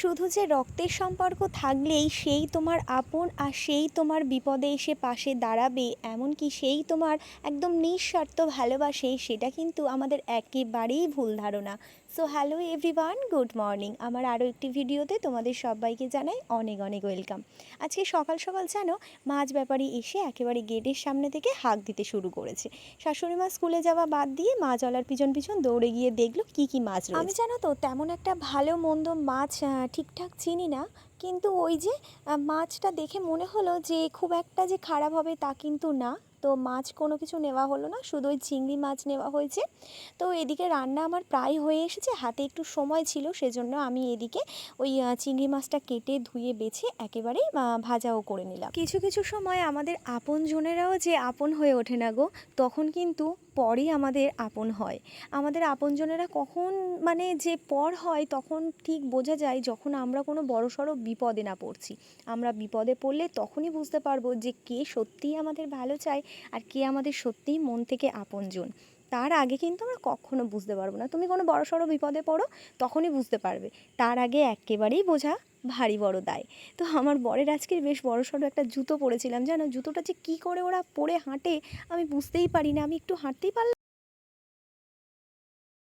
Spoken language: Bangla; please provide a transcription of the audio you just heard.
শুধু যে রক্তের সম্পর্ক থাকলেই সেই তোমার আপন আর সেই তোমার বিপদে এসে পাশে দাঁড়াবে, এমনকি সেই তোমার একদম নিঃস্বার্থ ভালোবাসে, সেটা কিন্তু আমাদের একেবারেই ভুল ধারণা। So hello everyone, good morning. আমার আরও একটি ভিডিওতে তোমাদের সবাইকে জানাই অনেক অনেক ওয়েলকাম। আজকে সকাল সকাল জানো, মাছ ব্যাপারী এসে একেবারে গেটের সামনে থেকে হাঁক দিতে শুরু করেছে। শাশুড়ি মা স্কুলে যাওয়া বাদ দিয়ে মাছওয়ালার পিছন পিছন দৌড়ে গিয়ে দেখলো কী কী মাছ রয়েছে। আমি জানো তো তেমন একটা ভালো মন্দ মাছ ঠিকঠাক চিনি না, কিন্তু ওই যে মাছটা দেখে মনে হলো যে খুব একটা যে খারাপ হবে তা কিন্তু না। তো মাছ কোনো কিছু নেওয়া হলো না, শুধু ওই চিংড়ি মাছ নেওয়া হয়েছে। তো এদিকে রান্না আমার প্রায় হয়ে এসেছে, হাতে একটু সময় ছিল, সেজন্য আমি এদিকে ওই চিংড়ি মাছটা কেটে ধুয়ে বেছে একেবারেই ভাজাও করে নিলাম। কিছু কিছু সময় আমাদের আপনজনেরাও যে আপন হয়ে ওঠে না গো, তখন কিন্তু পরই আমাদের আপন হয়। আমাদের আপনজনেরা কখন মানে যে পর হয় তখন ঠিক বোঝা যায় যখন আমরা কোনো বড়সড় বিপদে না পড়ছি। আমরা বিপদে পড়লে তখনই বুঝতে পারবো যে কে সত্যিই আমাদের ভালো চায় আর কে আমাদের সত্যিই মন থেকে আপনজন। তার আগে কিন্তু আমরা কখনো বুঝতে পারবো না। তুমি কোনো বড়সড় বিপদে পড়ো, তখনই বুঝতে পারবে। তার আগে একেবারেই বোঝা ভারী বড় দায়। তো আমার বরের আজকের বেশ বড়সড় একটা জুতো পরেছিলাম, জানো জুতোটা যে কী করে ওরা পরে হাঁটে আমি বুঝতেই পারি না। আমি একটু হাঁটতেই পারলাম